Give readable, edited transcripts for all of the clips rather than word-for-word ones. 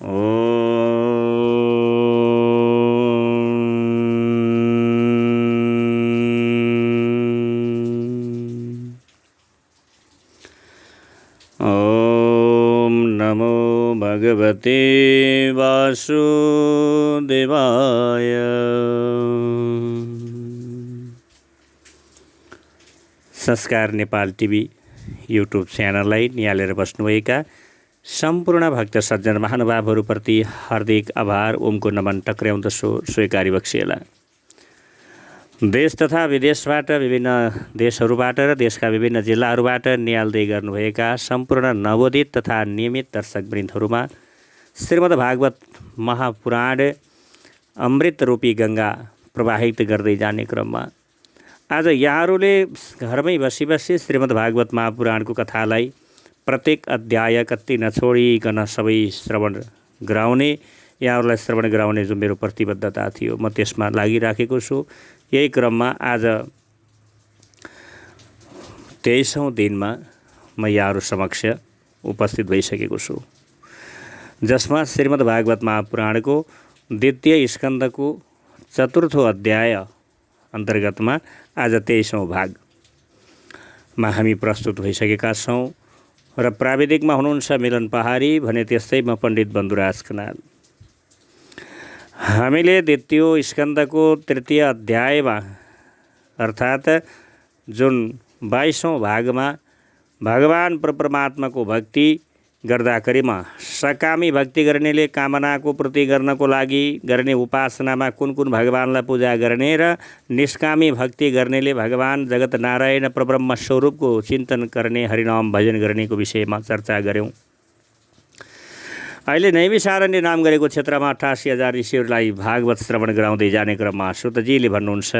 ओम नमो भगवते वासुदेवाय। संस्कार नेपाल टिभी युट्युब च्यानललाई निहालेर बस्नुभएका सम्पूर्ण भक्त सज्जन महानुभावहरूप्रति हार्दिक आभार ओमको नमन टक्र्याउँदछु स्वीकारी बक्सिएला। देश तथा विदेशबाट विभिन्न देशहरूबाट र देशका विभिन्न जिल्लाहरूबाट निहाल्दै गर्नुभएका सम्पूर्ण नवोदित तथा नियमित दर्शकवृन्दहरूमा श्रीमद्भागवत महापुराण अमृत रूपी गङ्गा प्रवाहित गर्दै जाने क्रममा आज यहाँहरूले घरमै बसी बसी श्रीमद्भागवत महापुराणको कथालाई प्रत्येक अध्याय कति नछोडिकन सबै श्रवण गराउने, यहाँहरूलाई श्रवण गराउने जो मेरो प्रतिबद्धता थियो म त्यसमा लागिराखेको छु। यही क्रममा आज 23औं दिनमा म यहाँहरू समक्ष उपस्थित भइसकेको छु, जसमा श्रीमद्भागवत महापुराणको द्वितीय स्कन्धको चतुर्थो अध्याय अन्तर्गतमा आज 23औं भागमा हामी प्रस्तुत भइसकेका छौँ र प्राविधिकमा हुनुहुन्छ मिलन पहाडी भने त्यस्तै म पण्डित बन्धुराज खनाल। हामीले द्वितीय स्कन्धको तृतीय अध्यायमा अर्थात् जुन 22औं भागमा भगवान परमात्माको भक्ति गर्दाखेरिमा सकामी भक्ति गर्नेले कामनाको पूर्ति गर्नको लागि गर्ने उपासनामा कुन कुन भगवानलाई पूजा गर्ने र निष्कामी भक्ति गर्नेले भगवान जगत नारायण परब्रह्म स्वरूपको चिन्तन गर्ने हरिनाम भजन गर्नेको विषयमा चर्चा गऱ्यौँ। अहिले नैमिषारण्य नाम गरेको क्षेत्रमा 88,000 ऋषिहरूलाई भागवत श्रवण गराउँदै जाने क्रममा सुतजीले भन्नुहुन्छ,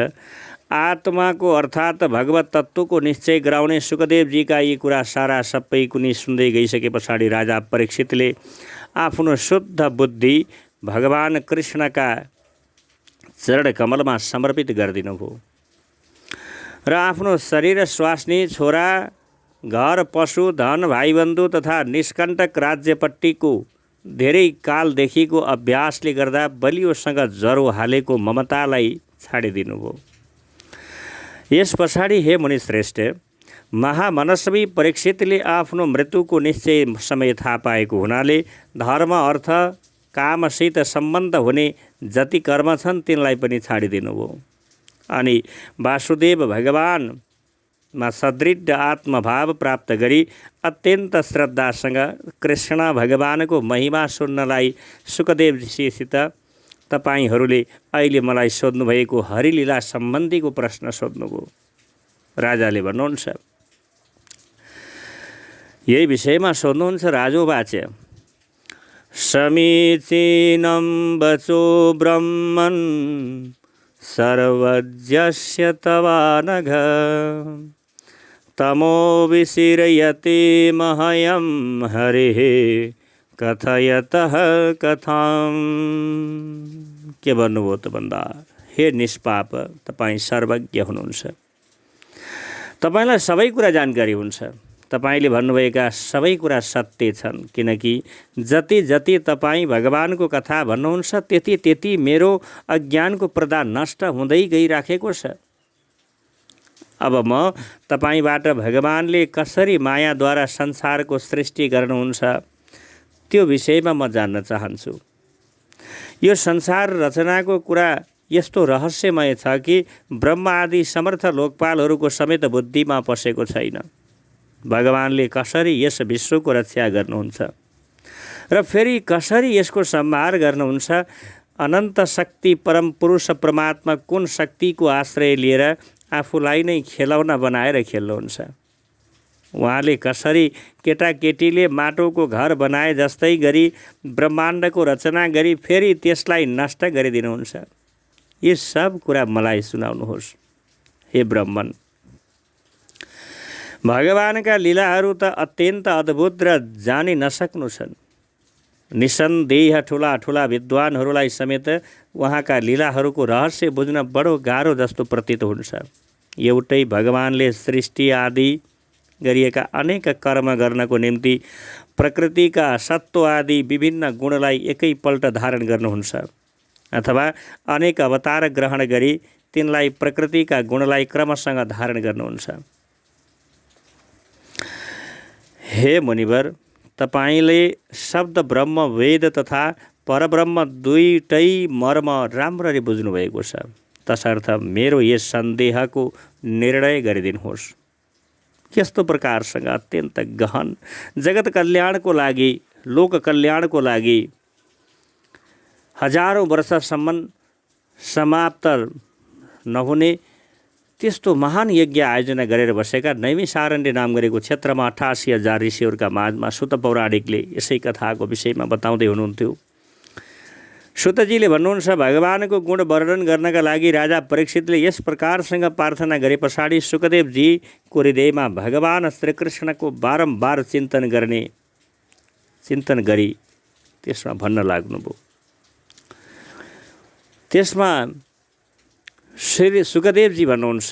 आत्माको अर्थात् भगवत तत्त्वको निश्चय गराउने सुखदेवजीका यी कुरा सारा सबै कुनै सुन्दै गइसके पछाडि राजा परीक्षितले आफ्नो शुद्ध बुद्धि भगवान कृष्णका चरण कमलमा समर्पित गरिदिनुभयो र आफ्नो शरीर स्वास्नी छोरा घर पशु धन भाइबन्धु तथा निष्कण्टक राज्यपट्टिको धेरै कालदेखिको अभ्यासले गर्दा बलियोसँग जरो हालेको ममतालाई छाडिदिनुभयो। यस पछाडि हे मुनिश्रेष्ठ, महामनस्वी परीक्षितले आफ्नो मृत्युको निश्चय समय थाहा पाएको हुनाले धर्म अर्थ कामसित सम्बन्ध हुने जति कर्म छन् तिनलाई पनि छाडिदिनुभयो अनि वासुदेव भगवानमा सदृढ आत्मभाव प्राप्त गरी अत्यन्त श्रद्धासँग कृष्ण भगवानको महिमा सुन्नलाई सुखदेवजीसित तपाईहरूले अहिले मलाई सोध्नुभएको हरिलीला सम्बन्धीको प्रश्न सोध्नुभयो। राजाले भन्नुहुन्छ, यही विषयमा सोध्नुहुन्छ। राजोवाच, समीचीनं वचो ब्रह्मन् सर्वज्ञस्य तवानघ तमो विशीर्यते मह्यं हरिः कथयतः कथाम। के भन्नुभयो त भन्दा, हे निष्पाप, तपाईँ सर्वज्ञ हुनुहुन्छ, तपाईँलाई सबै कुरा जानकारी हुन्छ, तपाईँले भन्नुभएका सबै कुरा सत्य छन्, किनकि जति जति तपाईँ भगवानको कथा भन्नुहुन्छ त्यति त्यति मेरो अज्ञानको पर्दा नष्ट हुँदै गइराखेको छ। अब म तपाईँबाट भगवानले कसरी मायाद्वारा संसारको सृष्टि गर्नुहुन्छ त्यो विषयमा म जान्न चाहन्छु। यो संसार रचनाको कुरा यस्तो रहस्यमय छ कि ब्रह्मा आदि समर्थ लोकपालहरूको समेत बुद्धिमा पसेको छैन। भगवानले कसरी यस विश्वको रक्षा गर्नुहुन्छ र फेरि कसरी यसको संहार गर्नुहुन्छ, अनन्त शक्ति परम पुरुष परमात्मा कुन शक्तिको आश्रय लिएर आफूलाई नै खेलौना बनाएर खेल्नुहुन्छ, उहाँले कसरी केटाकेटीले माटोको घर बनाए जस्तै गरी ब्रह्माण्डको रचना गरी फेरि त्यसलाई नष्ट गरिदिनुहुन्छ, यी सब कुरा मलाई सुनाउनुहोस्। हे ब्रह्मन, भगवानका लीलाहरू त अत्यन्त अद्भुत र जानि नसक्नु छन्। निसन्देह ठुला ठुला विद्वानहरूलाई समेत उहाँका लीलाहरूको रहस्य बुझ्न बडो गाह्रो जस्तो प्रतीत हुन्छ। एउटै भगवानले सृष्टि आदि गरिएका अनेक कर्म गर्नको निम्ति प्रकृतिका सत्व आदि विभिन्न गुणलाई एकैपल्ट धारण गर्नुहुन्छ अथवा अनेक अवतार ग्रहण गरी तिनलाई प्रकृतिका गुणलाई क्रमसँग धारण गर्नुहुन्छ। हे मुनिवर, तपाईले शब्द ब्रह्म, वेद तथा परब्रह्म दुईटै मर्म राम्ररी बुझ्नुभएको छ। तसर्थ मेरो यस सन्देहको निर्णय गरिदिनुहोस्। यस्तो प्रकारसँग अत्यन्त गहन जगत कल्याणको लागि, लोक कल्याणको लागि हजारौं वर्षसम्म समाप्त नहुने त्यस्तो महान यज्ञ आयोजना गरेर बसेका नैमिषारण्य नाम गरेको क्षेत्रमा 88,000 ऋषिहरूका माझमा सुत पौराणिकले यसै कथाको विषयमा बताउँदै हुनुहुन्थ्यो। सुतजीले भन्नुहुन्छ, भगवानको गुण वर्णन गर्नका लागि राजा परीक्षितले यस प्रकारसँग प्रार्थना गरे पछाडि सुकदेवजीको हृदयमा भगवान श्रीकृष्णको बारम्बार चिन्तन गरी त्यसमा भन्न लाग्नुभयो। त्यसमा श्री सुकदेवजी भन्नुहुन्छ,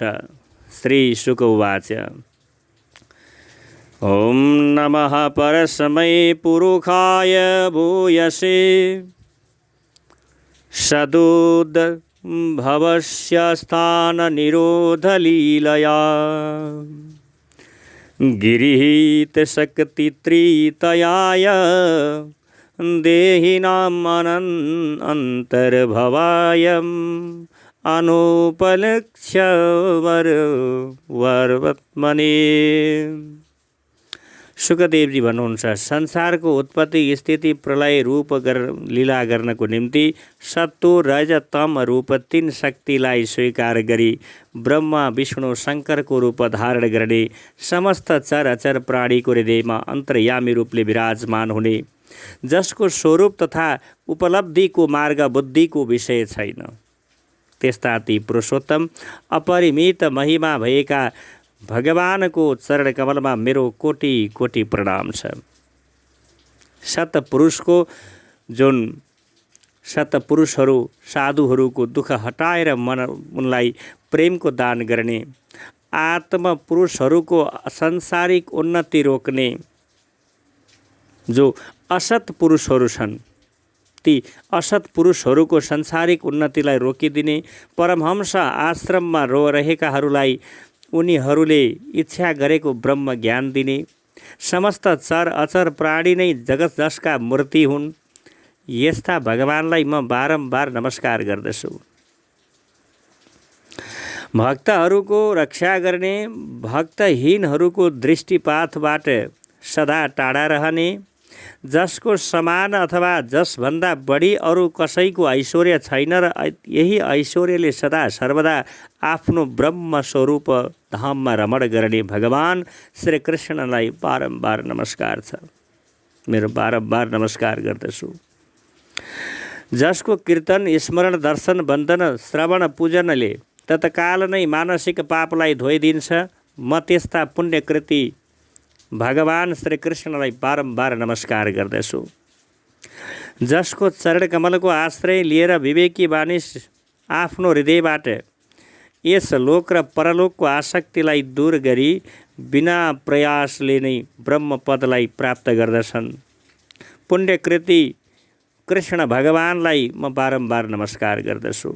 श्री शुक उवाच, ओम नमः परस्मै पुरुषाय भूयसे सदुद्भवस्य स्थान निरोध लीलया गिरीहित शक्ति त्रितयाय देहिनाम् अन्तर्भवायम् अनुपलक्ष्य वर्वर्त्मने। सुकदेवजी भन्नुहुन्छ, संसारको उत्पत्ति, स्थिति, प्रलय रूप लीला गर्नको निम्ति सत्व, रज, तम रूप 3 शक्तिलाई स्वीकार गरी ब्रह्मा, विष्णु, शङ्करको रूप धारण गर्ने समस्त चर प्राणीको हृदयमा अन्तर्यामी रूपले विराजमान हुने, जसको स्वरूप तथा उपलब्धिको मार्ग बुद्धिको विषय छैन, त्यस्ता ती पुरुषोत्तम अपरिमित महिमा भएका भगवानको चरण कमलमा मेरो कोटि कोटि प्रणाम छ। सतपुरुषहरू साधुहरूको दुःख हटाएर उनलाई प्रेमको दान गर्ने, आत्म पुरुषहरूको सांसारिक उन्नति रोक्ने जो असत पुरुषहरू छन्, ती असत पुरुषहरूको सांसारिक उन्नतिलाई रोकिदिने, परमहंस आश्रममा रहेकाहरूलाई उनीहरूले इच्छा गरेको ब्रह्म ज्ञान दिने, समस्त चर अचर प्राणी नै जगत जसका मूर्ति हुन्, यस्ता भगवानलाई म बारम्बार नमस्कार गर्दछु। भक्तहरूको रक्षा गर्ने, भक्तहीनहरूको दृष्टिपातबाट सदा टाढा रहने, जसको समान अथवा जसभन्दा बढी अरू कसैको ऐश्वर्य छैन र यही ऐश्वर्यले सदा सर्वदा आफ्नो ब्रह्म स्वरूप धाममा रमण गर्ने भगवान श्री कृष्णलाई बारम्बार नमस्कार छ। मेरो बारम्बार नमस्कार गर्दछु। जसको कीर्तन, स्मरण, दर्शन, वन्दन, श्रवण, पूजनले तत्काल नै मानसिक पापलाई धोइदिन्छ, म त्यस्ता पुण्यकृति भगवान श्री कृष्णलाई बारम्बार नमस्कार गर्दछु। जसको चरण कमलको आश्रय लिएर विवेकी मानिस आफ्नो हृदयबाट यस लोक र परलोकको आसक्तिलाई दूर गरी बिना प्रयासले नै ब्रह्म पदलाई प्राप्त गर्दछन्। पुण्यकृति कृष्ण भगवानलाई म बारम्बार नमस्कार गर्दछु।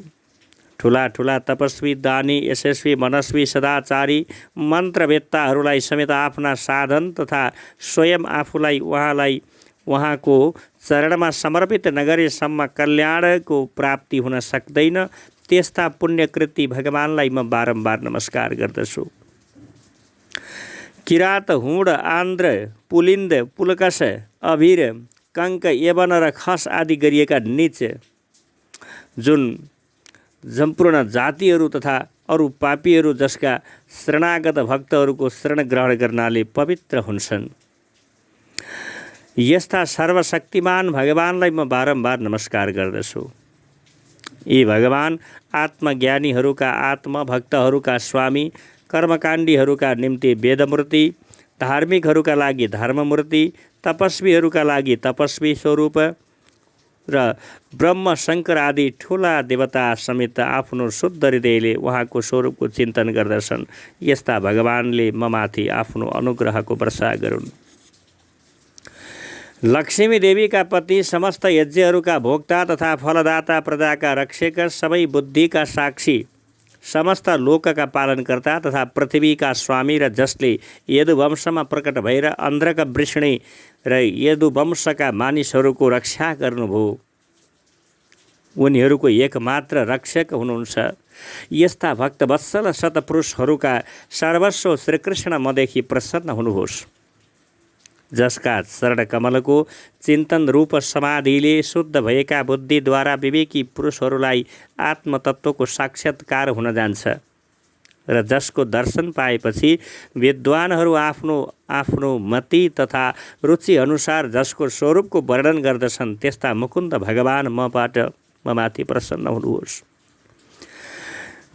ठुला ठुला तपस्वी, दानी, यशस्वी, मनस्वी, सदाचारी, मन्त्रवेत्ताहरूलाई समेत आफ्ना साधन तथा स्वयं आफूलाई उहाँको चरणमा समर्पित नगरेसम्म कल्याणको प्राप्ति हुन सक्दैन। त्यस्ता पुण्यकृति भगवानलाई म बारम्बार नमस्कार गर्दछु। किरात, हुड, आन्द्र, पुलिन्द, पुलकस, अभिर, कङ्क, यवन र खस आदि गरिएका नीच जुन सम्पूर्ण जातिहरू तथा अरू पापीहरू जसका शरणागत भक्तहरूको शरण ग्रहण गर्नाले पवित्र हुन्छन्, यस्ता सर्वशक्तिमान भगवानलाई म बारम्बार नमस्कार गर्दछु। यी भगवान आत्मज्ञानीहरूका, आत्मभक्तहरूका स्वामी, कर्मकाण्डीहरूका निम्ति वेदमूर्ति, धार्मिकहरूका लागि धर्ममूर्ति, तपस्वीहरूका लागि तपस्वी स्वरूप र ब्रह्म, शङ्कर आदि ठुला देवता समेत आफ्नो शुद्ध हृदयले उहाँको स्वरूपको चिन्तन गर्दछन्। यस्ता भगवानले ममाथि आफ्नो अनुग्रहको वर्षा गरून्। लक्ष्मी देवी का पति, समस्त यज्ञहरूका भोक्ता तथा फलदाता, प्रजाका रक्षक, सबै बुद्धिका साक्षी, समस्त लोकका पालनकर्ता तथा पृथ्वीका स्वामी र जसले यदुवंशमा प्रकट भएर अन्ध्रका वृष्णि र यदुवंशका मानिसहरूको रक्षा गर्नुभयो, उनीहरूको एकमात्र रक्षक हुनुहुन्छ। यस्ता भक्तवत्सल सतपुरुषहरूका सर्वस्व श्रीकृष्ण मदेखि प्रसन्न हुनुहोस्, जसका चरण कमलको चिन्तन रूप समाधिले शुद्ध भएका बुद्धिद्वारा विवेकी पुरुषहरूलाई आत्मतत्त्वको साक्षात्कार हुन जान्छ र जसको दर्शन पाएपछि विद्वानहरू आफ्नो आफ्नो मति तथा रुचि अनुसार जसको स्वरूपको वर्णन गर्दछन्, त्यस्ता मुकुन्द भगवान ममाथि प्रसन्न हुनुहोस्।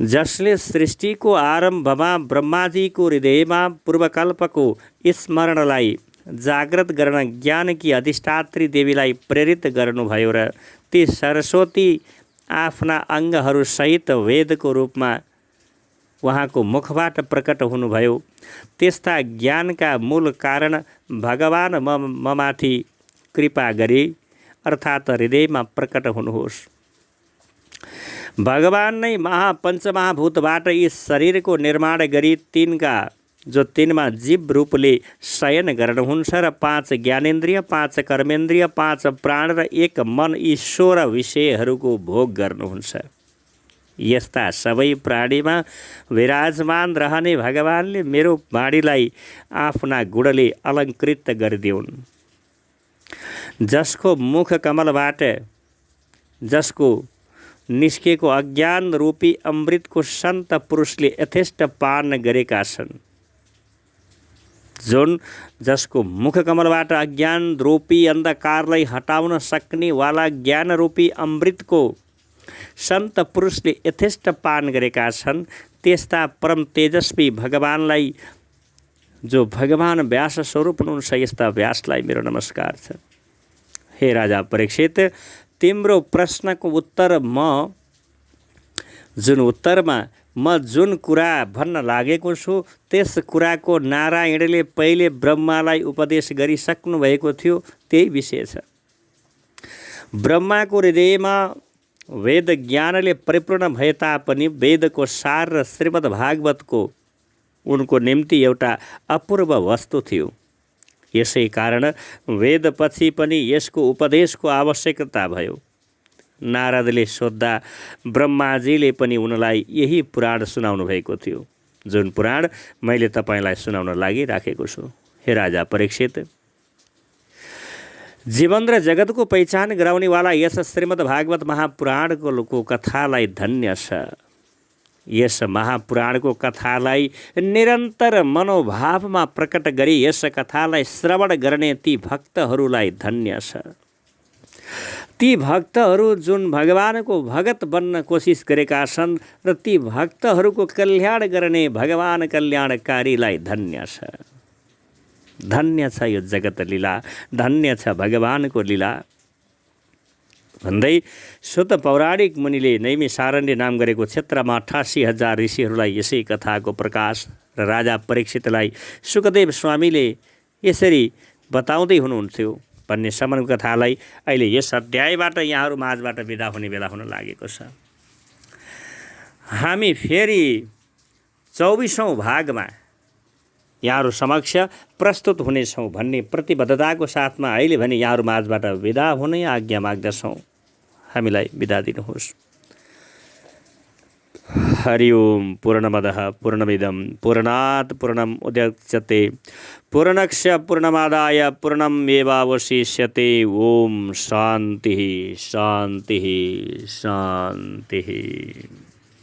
जसले सृष्टिको आरम्भमा ब्रह्माजीको हृदयमा पूर्वकल्पको स्मरणलाई जागृत गर्न ज्ञानकी अधिष्ठात्री देवीलाई प्रेरित गर्नुभयो र ती सरस्वती आफ्ना अङ्गहरूसहित वेदको रूपमा उहाँको मुखबाट प्रकट हुनुभयो, त्यस्ता ज्ञानका मूल कारण भगवान ममाथि कृपा गरी अर्थात् हृदयमा प्रकट हुनुहोस्। भगवान नै पञ्चमहाभूतबाट यस शरीरको निर्माण गरी तिनमा जीव रूपले शयन गर्नुहुन्छ र 5 ज्ञानेन्द्रिय, 5 कर्मेन्द्रिय, 5 प्राण र 1 मन यी 16 विषयहरूको भोग गर्नुहुन्छ। यस्ता सबै प्राणीमा विराजमान रहने भगवानले मेरो वाणीलाई आफ्ना गुणले अलङ्कृत गरिदिउन्। जसको मुख कमलबाट जसको निस्केको अज्ञान रूपी अमृतको सन्त पुरुषले यथेष्ट पान गरेका छन्, जसको मुख कमलबाट अज्ञान रूपी अन्धकारलाई हटाउन सक्ने वाला ज्ञान रूपी अमृतको सन्त पुरुषले यथेष्ट पान गरेका छन्, त्यस्ता परम तेजस्वी भगवानलाई, जो भगवान व्यास स्वरूप हुनुहुन्छ, यस्ता व्यासलाई मेरो नमस्कार छ। हे राजा परीक्षित, तिम्रो प्रश्नको उत्तर म जुन कुरा भन्न लागेको छु, त्यस कुराको नारायणले पहिले ब्रह्मालाई उपदेश गरिसक्नु भएको थियो, त्यही विषय छ। ब्रह्माको हृदयमा वेद ज्ञानले परिपूर्ण भए तापनि वेदको सार र श्रीमद् भागवतको उनको निम्ति एउटा अपूर्व वस्तु थियो। यसै कारण वेदपछि पनि यसको उपदेशको आवश्यकता भयो। नारदले सोद्धा ब्रह्माजीले पनि उनलाई यही पुराण सुनाउनु भएको थियो, जुन पुराण मैले तपाईँलाई सुनाउन लागिराखेको छु। हे राजा परीक्षित, जीवन र जगतको पहिचान गराउनेवाला यस श्रीमद् भागवत महापुराणको कथालाई धन्य छ। यस महापुराणको कथालाई निरन्तर मनोभावमा प्रकट गरी यस कथालाई श्रवण गर्ने ती भक्तहरूलाई धन्य छ। ती भक्तहरू जुन भगवानको भगत बन्न कोसिस गरेका छन् र ती भक्तहरूको कल्याण गर्ने भगवान कल्याणकारीलाई धन्य छ। धन्य छ यो जगत लीला, धन्य छ भगवानको लीला भन्दै शुद्ध पौराणिक मुनिले नैमिषारण्य नाम गरेको क्षेत्रमा 88,000 ऋषिहरूलाई यसै कथाको प्रकाश र राजा परीक्षितलाई सुखदेव स्वामीले यसरी बताउँदै हुनुहुन्थ्यो भन्ने सम्म कथालाई अहिले यस अध्यायबाट यहाँहरू माझबाट बिदा हुने बेला हुन लागेको छ। हामी फेरि 24औं भागमा यहाँहरू समक्ष प्रस्तुत हुनेछौँ भन्ने प्रतिबद्धताको साथमा अहिले भने यहाँहरू माझबाट बिदा हुने आज्ञा माग्दछौँ। हामीलाई बिदा दिनुहोस्। हरि ओम। पूर्णमदः पूर्णमिदं पूर्णात् पूर्णम् उदच्यते पूर्णस्य पूर्णमादाय पूर्णमेवावशिष्यते। ओम शान्तिः शान्तिः शान्तिः।